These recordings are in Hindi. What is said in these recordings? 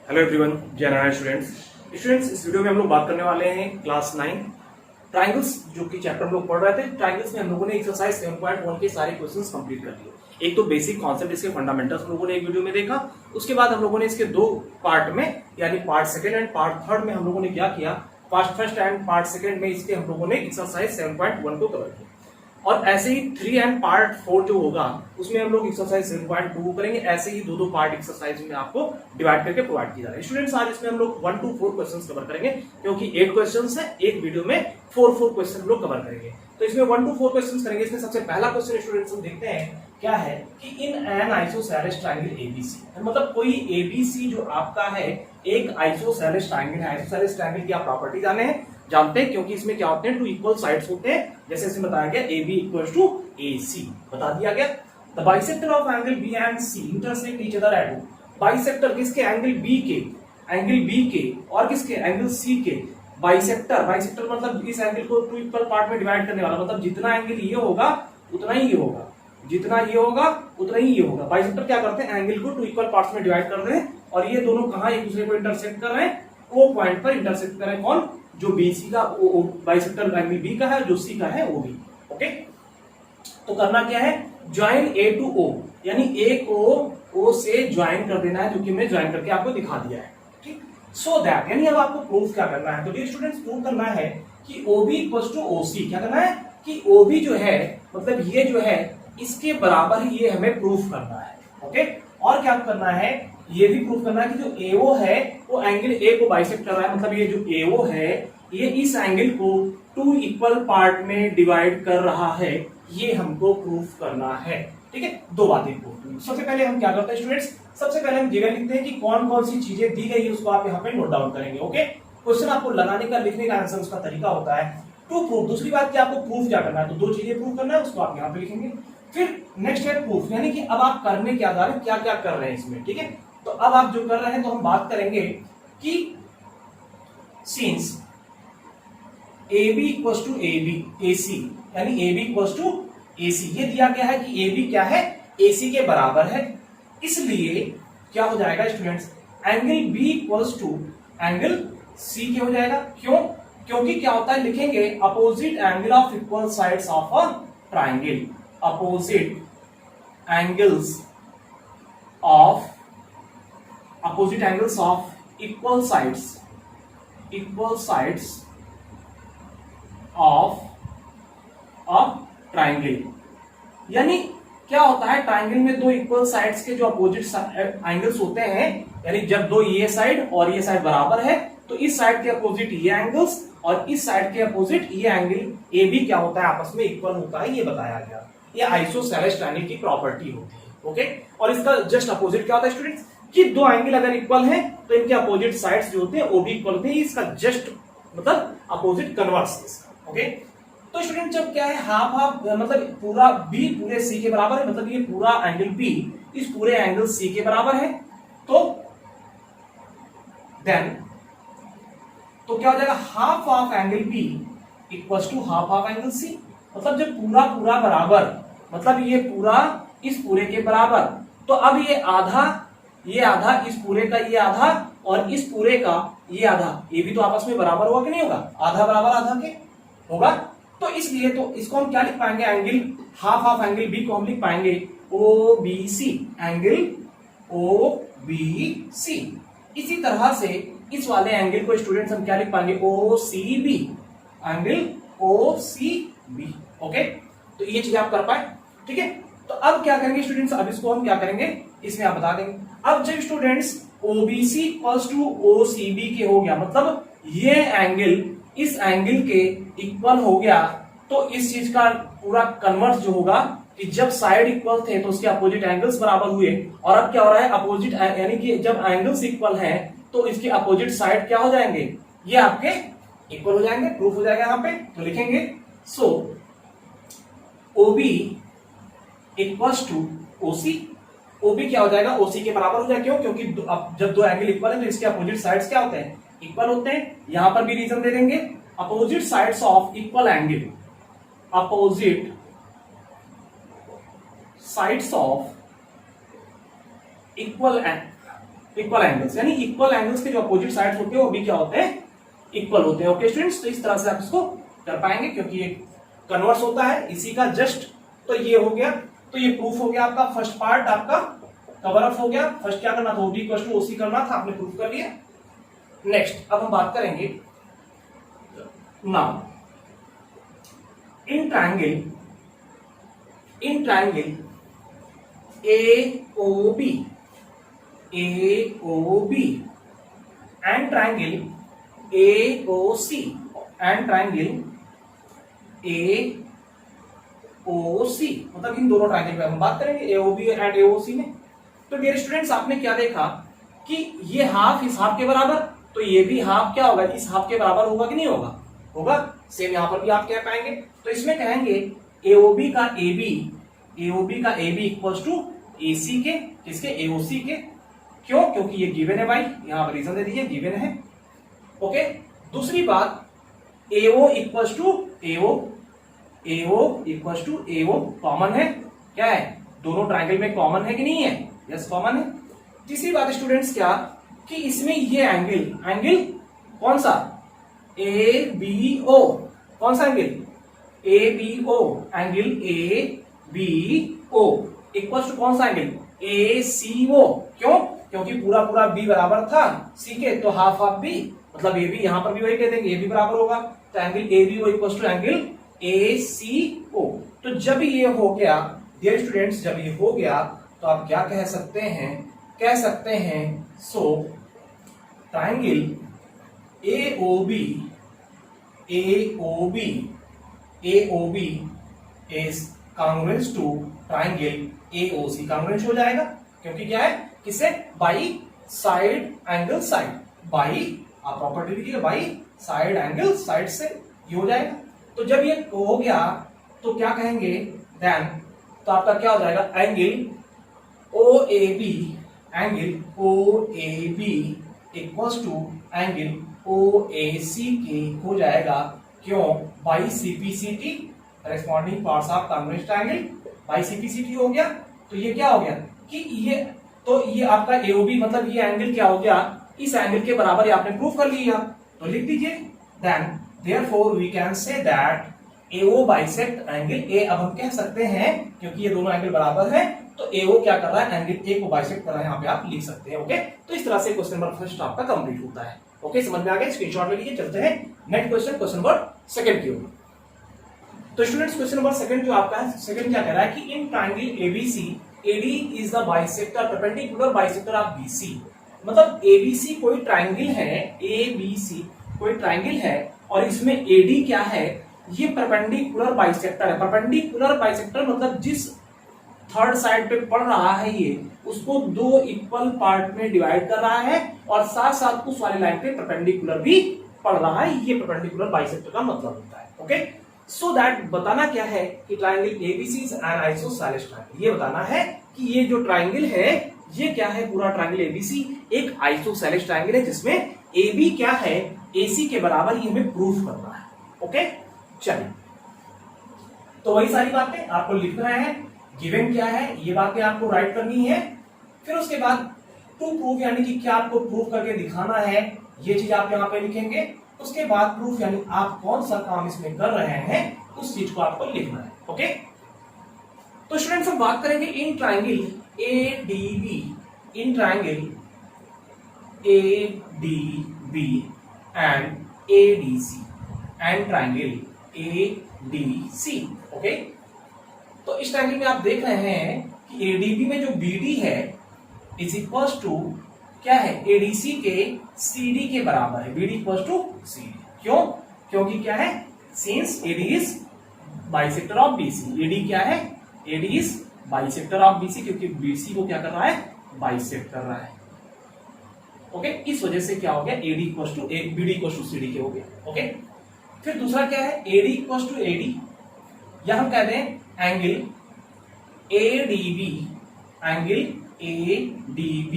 हेलो एवरीवन, जय नारायण स्टूडेंट्स। इस वीडियो में हम लोग बात करने वाले हैं क्लास 9 ट्राइंगल्स, जो कि चैप्टर हम लोग पढ़ रहे थे। ट्राइंगल्स में हम लोगों ने एक्सरसाइज 7.1 के सारे क्वेश्चंस कंप्लीट कर लिए। एक तो बेसिक कॉन्सेप्ट, इसके फंडामेंटल्स हम लोगों ने एक वीडियो में देखा। उसके बाद हम लोगों ने इसके दो पार्ट में, यानी part second and part third में हम लोगों ने क्या किया, part first and part second में इसके हम लोगों ने एक्सरसाइज 7.1 को कवर किया। और ऐसे ही 3 एंड पार्ट 4 जो होगा उसमें हम लोग एक्सरसाइज 7.2 को करेंगे। ऐसे ही दो पार्ट एक्सरसाइज में आपको डिवाइड करके प्रोवाइड किया जा रहा है। स्टूडेंट्स, आज इसमें हम लोग 1 to 4 क्वेश्चंस कवर करेंगे, क्योंकि 8 क्वेश्चंस है, एक वीडियो में 4 क्वेश्चन हम लोग कवर करेंगे। तो इसमें 1 to 4 क्वेश्चंस करेंगे। इसमें सबसे पहला क्वेश्चन स्टूडेंट्स हम देखते हैं क्या है कि in an isosceles triangle ABC, मतलब कोई एबीसी जो आपका है एक आइसोसेलेस ट्रायंगल है। आइसोसेलेस ट्रायंगल की आप प्रॉपर्टी जानते हैं, क्योंकि इसमें क्या होते हैं, 2 इक्वल साइड्स होते हैं, जैसे इसमें बताया गया AB इक्वल्स टू AC बता दिया गया। The bisector of angle B and C intersect each other at O। Bisector किसके, एंगल B के और किसके, एंगल C के। बाइसेक्टर मतलब इस एंगल को 2 इक्वल पार्ट में डिवाइड करने वाला, मतलब जितना एंगल ये होगा उतना ही ये होगा, जितना ये होगा उतना ही ये होगा। बाइसेक्टर क्या करते हैं, एंगल को 2 इक्वल पार्ट्स में डिवाइड कर रहे हैं, और ये दोनों कहां एक दूसरे को इंटरसेक्ट कर रहे हैं, O पॉइंट पर इंटरसेक्ट कर रहे हैं। कौन, जो BC का बाइसेक्टर एंगल B का है, जो C का है OB। ओके, तो करना क्या है, ज्वाइन A टू O, यानी A को O से ज्वाइन कर देना है, जो कि मैं ज्वाइन करके आपको दिखा दिया है। ठीक, सो दैट, यानी अब आपको प्रूफ क्या करना है, तो डियर स्टूडेंट्स प्रूव करना है कि OB इक्वल्स टू OC। क्या करना है कि OB जो है, मतलब ये जो है इसके बराबर ही ये हमें प्रूफ करना है। ओके, और क्या करना है, ये भी प्रूफ करना है कि जो AO है वो एंगल A को बाइसेक्ट कर रहा है, मतलब ये जो AO है ये इस एंगल को 2 इक्वल पार्ट में डिवाइड कर रहा है, ये हमको प्रूफ करना है। ठीक है, दो बातें प्रूफ। सबसे पहले हम क्या करते हैं स्टूडेंट्स, सबसे पहले हम जगह लिखते हैं कि कौन कौन सी चीजें दी गई है, उसको आप यहाँ पे नोट डाउन करेंगे। ओके, क्वेश्चन आपको लगाने का, लिखने का आंसर उसका तरीका होता है टू प्रूफ। दूसरी बात कि आपको प्रूफ क्या करना है, तो 2 चीजें प्रूफ करना है, उसको आप यहाँ पे लिखेंगे। फिर नेक्स्ट है प्रूफ, यानी कि अब आप करने क्या जा रहे हैं, क्या क्या कर रहे हैं इसमें। ठीक है, तो अब आप जो कर रहे हैं, तो हम बात करेंगे कि since AB equals to AC, यानी AB इक्वल्स टू AC, ये दिया गया है कि AB क्या है, AC के बराबर है, इसलिए क्या हो जाएगा students, angle B equals to angle C के हो जाएगा। क्यों, क्योंकि क्या होता है, लिखेंगे opposite angle of equal sides of a triangle, opposite angles of equal sides of a triangle. यानी क्या होता है, ट्राइंगल में 2 इक्वल साइड्स के जो अपोजिट एंगल्स होते हैं, यानी जब 2 ये साइड और ये साइड बराबर है, तो इस साइड के अपोजिट ये एंगल्स और इस साइड के अपोजिट ये एंगल AB क्या होता है, आपस में इक्वल होता है, ये बताया गया। ये आइसोसेलेस ट्रायंगल की प्रॉपर्टी होती है। ओके, और इसका जस्ट अपोजिट क्या होता है स्टूडेंट्स, कि 2 एंगल अगर इक्वल हैं तो इनके अपोजिट साइड्स जो होते हैं वो भी इक्वल होते हैं। इसका जस्ट मतलब अपोजिट कन्वर्स है इसका। ओके, तो स्टूडेंट जब क्या है, हाफ मतलब पूरा B पूरे C के बराबर है, मतलब ये पूरा एंगल B इस पूरे एंगल C के बराबर है, तो देन तो क्या हो जाएगा, half of angle B equals to half of angle C। मतलब जब पूरा बराबर, मतलब ये पूरा इस पूरे के बराबर, तो अब ये आधा इस पूरे का ये आधा और इस पूरे का ये आधा, ये भी तो आपस में बराबर होगा कि नहीं होगा, आधा बराबर आधा के होगा। तो इसलिए तो इसको हम क्या लिख पाएंगे, angle half of angle B को हम लिख पाएंगे OBC, एंगल OBC। इसी तरह से इस वाले एंगल को स्टूडेंट्स हम क्या लिख पाएंगे, OCB, एंगल OCB। ओके, तो ये चीज आप कर पाए। ठीक है, तो अब क्या करेंगे स्टूडेंट्स, अब इसको हम क्या करेंगे, इसमें आप बता देंगे। अब जब students OBC equals to OCB के हो गया, मतलब ये एंगल इस एंगल के इक्वल हो गया, तो इस चीज का पूरा कन्वर्स जो होगा कि जब साइड इक्वल थे तो उसके अपोजिट एंगल्स बराबर हुए, और अब क्या हो रहा है, अपोजिट यानी कि जब एंगल्स इक्वल हैं तो इसके अपोजिट साइड क्या हो जाएंगे, ये आपके इक्वल हो जाएंगे। प्रूफ हो जाएगा यहाँ पे, तो लिखेंगे so OB equals to OC। OB क्या हो जाएगा, OC के बराबर हो जाएगा। क्यों, क्योंकि जब 2 एंगल इक्वल है तो इसके अपोजिट साइड्स क्या होते हैं, इक्वल होते हैं। यहां पर भी रीजन दे देंगे, opposite sides of equal angle, opposite sides of equal equal angles, यानी इक्वल एंगल्स के जो अपोजिट साइड्स होते हैं वो भी क्या होते हैं, इक्वल होते हैं। ओके स्टूडेंट्स, तो इस तरह से आप इसको कर पाएंगे क्योंकि ये कन्वर्स होता है इसी का जस्ट। तो ये हो गया, तो ये प्रूफ हो गया आपका फर्स्ट पार्ट, आपका कवर अप हो गया। फर्स्ट क्या करना था, ओबी इक्वल टू ओसी करना था, आपने प्रूफ कर लिया। नेक्स्ट अब हम बात करेंगे now in triangle AOB and triangle AOC and triangle AOC, मतलब इन दोनों ट्रायंगल पे हम बात करेंगे AOB एंड AOC में। तो डियर स्टूडेंट्स, आपने क्या देखा कि ये हाफ इस हाफ के बराबर, तो ये भी हाफ क्या होगा, इस हाफ के बराबर होगा कि नहीं होगा, होगा। सेम यहां पर भी आप क्या पाएंगे, तो इसमें कहेंगे AOB का AB इक्वल्स टू AC के, किसके, AOC के। क्यों, क्योंकि ये गिवन है भाई, यहां पर रीजन दे दीजिए, गिवन है। ओके, दूसरी बात AO equals to AO common है, क्या है, दोनों ट्रायंगल में कॉमन है कि नहीं है, यस कॉमन है। तीसरी बात स्टूडेंट्स क्या, कि इसमें ये एंगल कौन सा, ABO, कौन सा angle, ABO, angle ABO equals to कौन सा एंगल, ACO। क्यों, क्योंकि पूरा B बराबर था C के, तो हाफ B, मतलब AB, यहां पर भी वही कह देंगे, AB बराबर होगा, तो angle ABO equals to angle ACO। तो जब ये हो गया डियर स्टूडेंट्स, जब ये हो गया तो आप क्या कह सकते हैं, so triangle AOB is congruence to triangle AOC, congruence हो जाएगा क्योंकि क्या है, किसे, by side angle side, by आप प्रॉपर्टी लिखिए, बाई साइड एंगल साइड से ये हो जाएगा। तो जब ये हो गया तो क्या कहेंगे, देन तो आपका क्या हो जाएगा, angle OAB equals to angle OAC के हो जाएगा। क्यों, by CPCT, corresponding parts of congruence triangle, by CPCT हो गया। तो ये क्या हो गया कि ये आपका AOB, मतलब ये एंगल क्या हो गया, इस एंगल के बराबर, आपने प्रूफ कर लिया, तो लिख दीजिए, then therefore we can say that AO bisect angle A। अब हम कह सकते हैं क्योंकि ये दोनों एंगल बराबर है, तो AO क्या कर रहा है, एंगल A को बाइसेक्ट कर रहा है, यहाँ पे आप लिख सकते हैं। ओके, तो इस तरह से क्वेश्चन नंबर फर्स्ट आपका कंप्लीट होता है। ओके, समझ में आ गया, स्क्रीनशॉट ले लीजिए। चलते हैं नेक्स्ट क्वेश्चन नंबर सेकंड की ओर। तो स्टूडेंट्स, क्वेश्चन नंबर सेकंड जो आपका है, सेकंड क्या कह रहा है कि in triangle ABC AD is the bisector perpendicular bisector of BC। मतलब ABC कोई ट्रायंगल है, ABC कोई ट्रायंगल है और इसमें AD क्या है, ये परपेंडिकुलर बाइसेक्टर है। परपेंडिकुलर बाइसेक्टर मतलब जिस थर्ड साइड पे पड़ रहा है ये, उसको दो इक्वल पार्ट में डिवाइड कर रहा है और साथ साथ उस वाले लाइन पे परपेंडिकुलर भी पड़ रहा है। ये परपेंडिकुलर बाइसेक्टर का मतलब होता है। ओके, सो दैट बताना क्या है कि triangle ABC is an isosceles triangle. ये बताना है कि ये जो ट्रायंगल है ये क्या है, पूरा ट्रायंगल ABC एक आइसोसेलेस ट्रायंगल है जिसमें AB क्या है, AC के बराबर, ये हमें प्रूफ करना है। ओके, चलिए, तो वही सारी बातें आपको लिखना है, गिवन क्या है ये बातें आपको राइट करनी है। फिर उसके बाद टू प्रूफ, यानी कि क्या आपको प्रूफ करके दिखाना है, ये चीज आप यहाँ पे लिखेंगे। उसके बाद प्रूफ, यानी आप कौन सा काम इसमें कर रहे हैं उस चीज को आपको लिखना है। ओके, तो स्टूडेंट्स हम बात करेंगे in triangle ADB, in triangle ADB and ADC and triangle ADC। Okay, तो इस ट्रायंगल में आप देख रहे हैं कि ADB में जो BD है इज इक्वल्स टू क्या है, ADC के CD के बराबर है। BD इक्वल्स टू CD, क्यों, क्योंकि क्या है, since AD is bisector of BC। AD क्या है, AD is bisector of BC, क्योंकि BC को क्या कर रहा है, बाइसेक्ट कर रहा है। ओके, इस वजह से क्या हो गया, AD equals to BD equals to CD के हो गया। ओके, फिर दूसरा क्या है, AD इक्वल्स टू AD, या हम कहते हैं angle ADB, angle ADB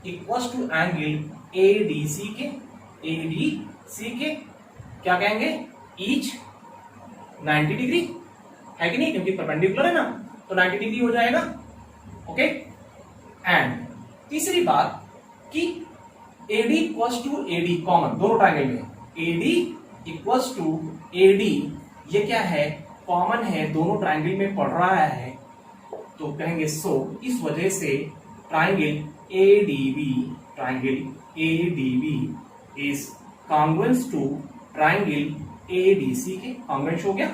equals to angle ADC के क्या कहेंगे, ईच 90 डिग्री है कि नहीं, क्योंकि परपेंडिकुलर है ना, तो 90 डिग्री हो जाएगा। ओके, एंड तीसरी बात कि AD equals to AD common, दोनों ट्राइंगल में AD इक्वल्स टू AD ये क्या है, कॉमन है, दोनों ट्राइंगल में पड़ रहा है, तो कहेंगे सो इस वजह से triangle ADB is congruence to triangle ADC के, कॉन्ग्रुएंस हो गया।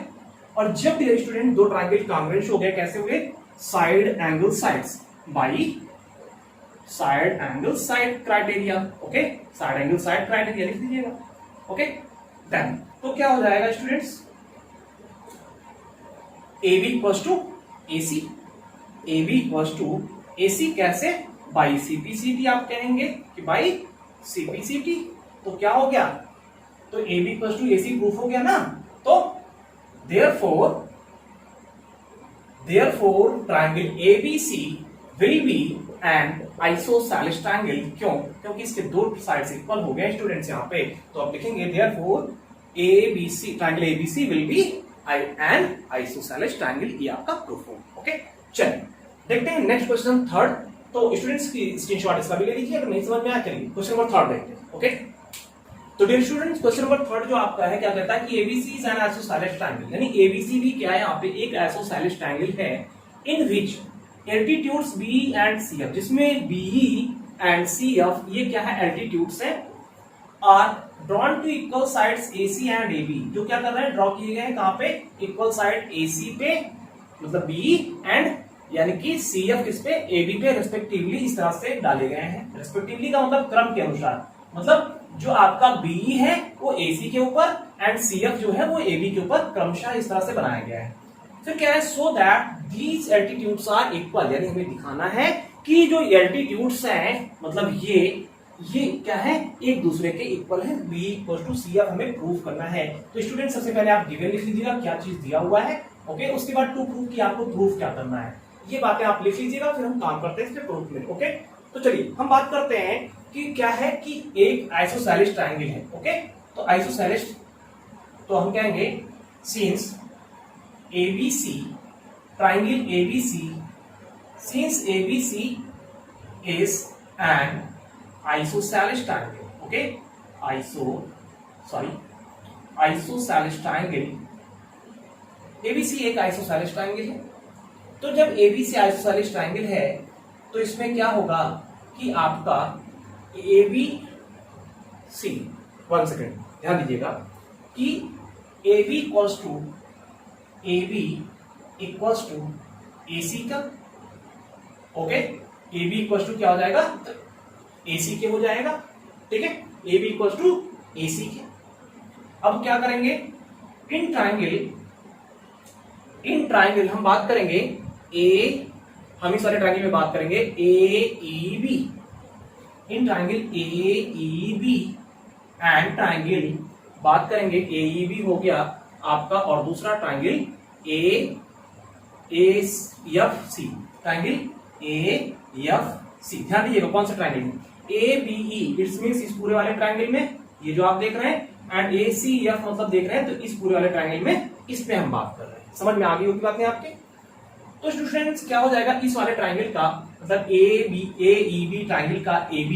और जब डियर स्टूडेंट दो ट्राइंगल कॉन्ग्रुएंस हो गए, कैसे हुए, side angle sides by side angle side criteria, okay, side angle side criteria लिख दीजिएगा, ओके। देन तो क्या हो जाएगा students, AB equals to AC, AB equals to AC कैसे, बाई CPCT, आप कहेंगे कि बाई CPCT, तो क्या हो गया, तो AB equals to AC proof हो गया ना, तो therefore triangle ABC will be an isosceles triangle, क्यों, क्योंकि इसके दो साइड्स इक्वल हो गए स्टूडेंट्स यहाँ पे, तो आप लिखेंगे therefore ABC triangle ABC will be an isosceles triangle, ये आपका प्रूफ हो, ओके। चलिए देखते हैं नेक्स्ट क्वेश्चन थर्ड, तो स्टूडेंट्स की स्क्रीनशॉट इसका भी ले लीजिए, अगर नहीं समझ में आया चलिए क्वेश्चन नंबर थर्ड देखते हैं, ओके। तो dear students question number third जो आपका है, क्या कहता है कि ABC is an isosceles triangle, यानी ABC भी क्या है, यहाँ पे एक आइसोसेलेस ट्रायंगल है, in which altitudes B and CF, जिसमें BE एंड CF ये क्या है, एल्टीट्यूड्स है, are drawn to equal sides AC and AB, जो क्या कर रहे हैं, ड्रॉ किए गए हैं कहां पे, इक्वल साइड AC पे, मतलब BE एंड यानी कि CF किस पे, AB पे रेस्पेक्टिवली, इस तरह से डाले गए हैं। रेस्पेक्टिवली का मतलब क्रम के अनुसार, मतलब जो आपका BE है वो AC के ऊपर एंड CF जो है वो AB के ऊपर क्रमशः इस तरह से बनाया गया है। फिर क्या है, so that these altitudes are equal, यानी हमें दिखाना है कि जो एल्टीट्यूड्स हैं, मतलब ये क्या है, एक दूसरे के इक्वल है, B इक्वल टू CF हमें प्रूव करना है। तो स्टूडेंट सबसे पहले आप गिवन लिख लीजिएगा क्या चीज दिया हुआ है, ओके, उसके बाद टू प्रूव की आपको प्रूफ क्या करना है, ये बातें आप लिख लीजिएगा, फिर हम काम करते हैं इसके प्रूफ में, ओके। तो चलिए हम बात करते हैं कि क्या है, कि एक आइसोसेलेस ट्रायंगल है, ओके। तो आइसोसेलेस, तो हम कहेंगे since ABC triangle ABC, since ABC is an isosceles triangle, okay, isosceles triangle, ABC एक आइसोसेलेस ट्रायंगल है। तो जब ABC आइसोसेलेस ट्रायंगल है तो इसमें क्या होगा कि आपका ABC, वन सेकेंड ध्यान दीजिएगा, कि AB इक्वल्स टू AC का, ओके, AB इक्वल्स टू क्या हो जाएगा, AC के हो जाएगा, ठीक है, AB इक्वल्स टू AC के। अब क्या करेंगे, इन ट्रायंगल हम बात करेंगे हम इस सारे ट्रायंगल में बात करेंगे AEB, in triangle AEB and triangle बात करेंगे AEB हो गया आपका, और दूसरा ट्रायंगल AFC, ट्रायंगल AFC, ध्यान दीजिएगा कौन सा ट्रायंगल, ABE इट्स मींस इस पूरे वाले ट्रायंगल में, ये जो आप देख रहे हैं, एंड ACF मतलब देख रहे हैं, तो इस पूरे वाले ट्रायंगल में इस पे हम बात कर रहे हैं, समझ में आ गई होगी बातें आपके। तो स्टूडेंट्स क्या हो जाएगा, इस वाले ट्रायंगल का मतलब AEB ट्रायंगल का AB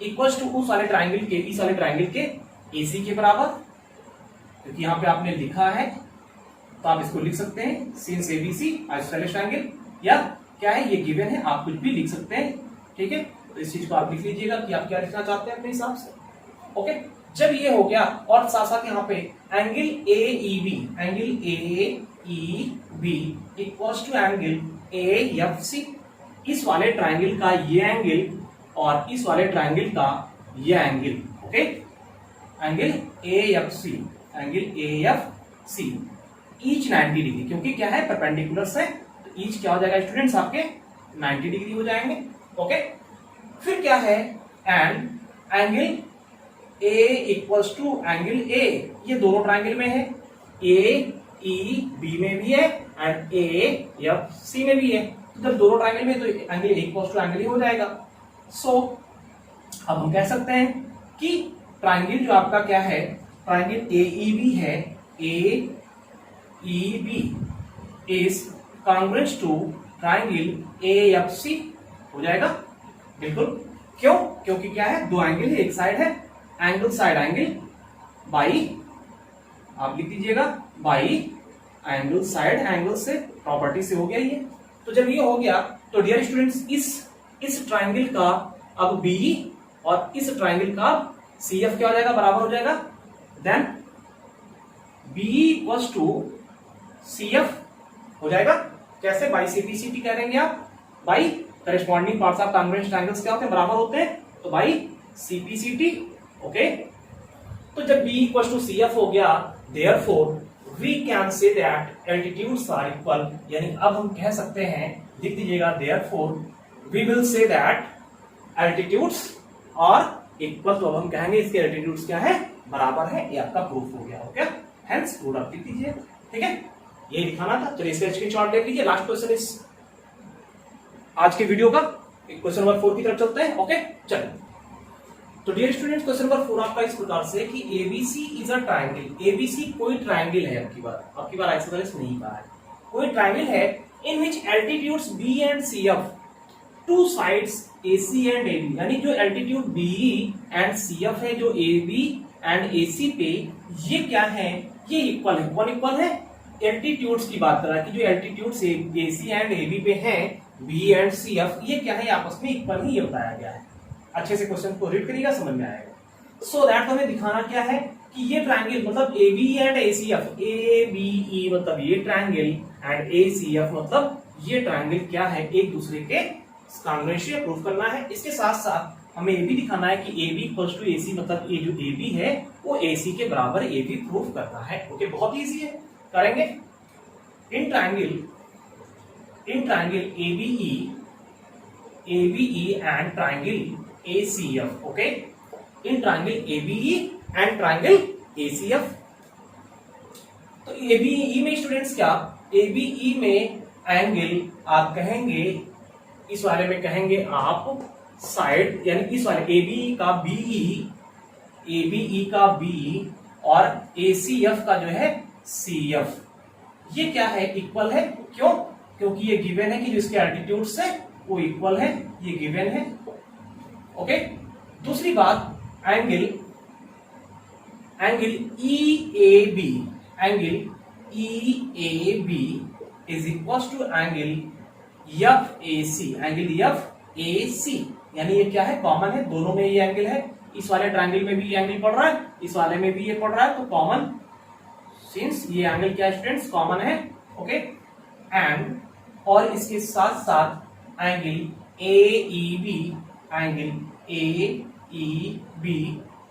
इक्वल्स टू उस वाले ट्रायंगल के, इस वाले ट्रायंगल के AC के बराबर, क्योंकि यहाँ पे आपने लिखा है तो आप इसको लिख सकते हैं, सिंस ABC आइसोसेलेस ट्रायंगल, या क्या है ये गिवन है, आप कुछ भी लिख सकते हैं, ठीक है। तो इस चीज को आप लिख लीजिएगा कि आप क्या लिखना चाहते हैं अपने हिसाब से, ओके। जब ये हो गया, और साथ साथ यहाँ पे angle AEB equals to angle AFC, इस वाले ट्रायंगल का ये एंगल और इस वाले ट्रायंगल का ये angle, okay, angle AFC each 90 degree, क्योंकि क्या है परपेंडिकुलर है, तो ईच क्या हो जाएगा स्टूडेंट्स आपके 90 डिग्री हो जाएंगे, ओके। फिर क्या है, and angle A equals to angle A, ये दोनों ट्रायंगल में है, AEB में भी है एंड AFC में भी है, तो जब दोनों ट्रायंगल में तो angle A equals to angle A हो जाएगा। सो अब हम कह सकते हैं कि ट्रायंगल जो आपका क्या है, ट्रायंगल AEB है, AEB is congruence to triangle AFC, हो जाएगा बिल्कुल। क्यों? क्योंकि क्या है, दो एंगल है, एक साइड है, एंगल साइड एंगल बाई, आप लिख दीजिएगा बाई एंगल साइड एंगल से प्रॉपर्टी से हो गया ये। तो जब ये हो गया तो डियर स्टूडेंट्स इस ट्राइंगल का अब बी और इस ट्राइंगल का सी एफ क्या हो जाएगा, बराबर हो जाएगा। Then B equals to C F हो जाएगा। कैसे? बाई सीपीसीटी कह देंगे आप, by corresponding parts of congruent triangles क्या होते हैं, बराबर होते हैं, तो बाई सीपीसीटी। ओके, तो जब B equals to C F हो गया, therefore we can say that altitudes are equal, यानी अब हम कह सकते हैं, लिख दीजिएगा, therefore we will say that altitudes are equal. तो अब हम कहेंगे इसके एल्टीट्यूड्स क्या है, बराबर है। ये आपका प्रूफ हो गया। ओके, हेंस प्रूफ आप लिख दीजिए। ठीक है, ये दिखाना था। चलिए इसका स्क्रीनशॉट ले लीजिए। लास्ट क्वेश्चन इस आज के वीडियो का क्वेश्चन नंबर 4 की तरफ चलते हैं। ओके, चलिए। तो डियर स्टूडेंट्स, क्वेश्चन नंबर 4 आपका इस प्रकार से कि ABC is a triangle. ABC कोई ट्राइंगल है, आपकी बार आइसोसेलेस नहीं कहा है, कोई ट्राइंगल है in which altitudes B and C F, to sides AC and AB, यानी जो एल्टीट्यूड BE एंड CF है, जो AB एंड AC पे, ये क्या है, ये इक्वल है। कौन इक्वल है? एल्टीट्यूड्स की बात कर रहा है कि जो एल्टीट्यूड्स AC एंड AB पे हैं, B एंड CF, ये क्या है, आपस में इक्वल ही, ये बताया गया है। अच्छे से क्वेश्चन को रीड करिएगा, समझ में आएगा। सो दैट हमें दिखाना क्या है कि ये ट्राइंगल मतलब AB एंड ACF, ABE मतलब ये ट्राइंगल एंड ACF मतलब ये ट्राइंगल क्या है, एक दूसरे के कॉन्ग्रुएंसी प्रूफ करना है। इसके साथ साथ हमें ये भी दिखाना है कि AB इक्वल्स टू AC मतलब ये जो AB है वो AC के बराबर AB प्रूफ करना है। ओके, बहुत इजी है, करेंगे। In triangle ABE and triangle ACF। Okay, in triangle ABE and triangle ACF। तो ABE में स्टूडेंट्स क्या, ABE में एंगल आप कहेंगे, इस वाले में कहेंगे आप साइड, यानी इस वाले ABE का BE और ACF का जो है CF, ये क्या है, इक्वल है। क्यों? क्योंकि ये गिवन है कि जो इसके एल्टीट्यूड्स है वो इक्वल है, ये गिवन है। ओके, दूसरी बात, angle EAB is equal to angle FAC, यानी ये क्या है, कॉमन है, दोनों में ये एंगल है। इस वाले ट्रायंगल में भी ये एंगल पड़ रहा है, इस वाले में भी ये पड़ रहा है, तो कॉमन, सिंस ये एंगल क्या है स्टूडेंट्स, कॉमन है। ओके, एंड और इसके साथ साथ angle AEB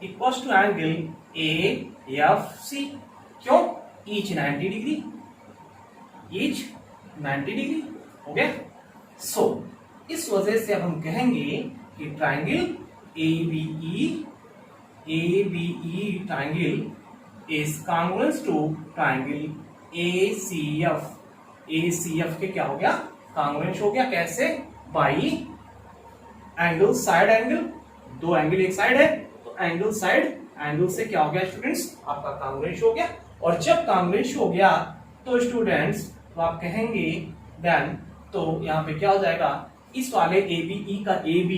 equals to angle AFC। क्यों? Each 90 degree. ओके, सो इस वजह से अब हम कहेंगे कि triangle ABE triangle is congruent to triangle ACF के क्या हो गया, कॉन्ग्रुएंट हो गया। कैसे? बाई एंगल साइड एंगल, दो एंगल एक साइड है, तो एंगल साइड एंगल से क्या हो गया स्टूडेंट्स, आपका कॉन्ग्रुएंट हो गया। और जब कॉन्ग्रुएंट हो गया तो स्टूडेंट्स तो आप कहेंगे देन, तो यहां पे क्या हो जाएगा, इस वाले ABE का AB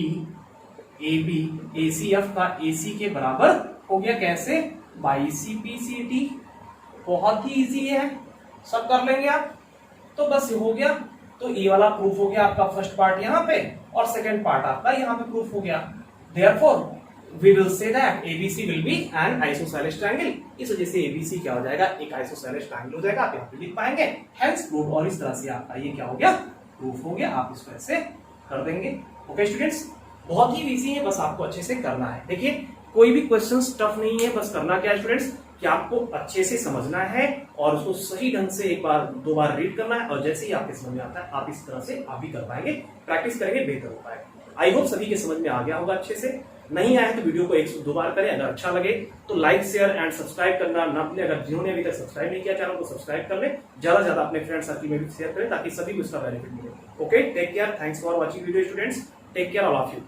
ACF का AC के बराबर हो गया। कैसे? By CPCT। बहुत ही इजी है, सब कर लेंगे आप, तो बस हो गया। तो ये वाला प्रूफ हो गया आपका फर्स्ट पार्ट यहाँ पे, और सेकंड पार्ट आपका यहाँ पे प्रूफ हो गया। Therefore we will say that ABC will be an isosceles triangle. इस वजह से ABC क्या हो जाएगा, एक आइसोसेलेस ट्रायंगल हो जाएगा। आप यहाँ पे लिख पाएंगे, हेंस प्रूफ। और इस तरह से आपका ये क्या हो गया, प्रूफ हो गया। आप इसको ऐसे कर देंगे। ओके स्टूडेंट्स, बहुत ही इजी है, बस आपको अच्छे से करना है। देखिए, कोई भी क्वेश्चन टफ नहीं है, बस करना क्या है स्टूडेंट्स कि आपको अच्छे से समझना है और उसको सही ढंग से एक बार दो बार रीड करना है, और जैसे ही आपके समझ में आता है आप इस तरह से आप भी कर पाएंगे। प्रैक्टिस करेंगे, बेहतर हो पाएगा। आई होप सभी के समझ में आ गया होगा अच्छे से। नहीं आया तो वीडियो को 102 बार करें। अगर अच्छा लगे तो लाइक शेयर एंड सब्सक्राइब करना ना भूलें। अगर जिन्होंने अभी तक सब्सक्राइब नहीं किया चैनल को सब्सक्राइब कर ले, ज्यादा से ज्यादा अपने फ्रेंड सर्किल में भी शेयर करें ताकि सभी को इसका बेनिफिट मिले। Okay, take care, thanks for watching video students, take care all of you.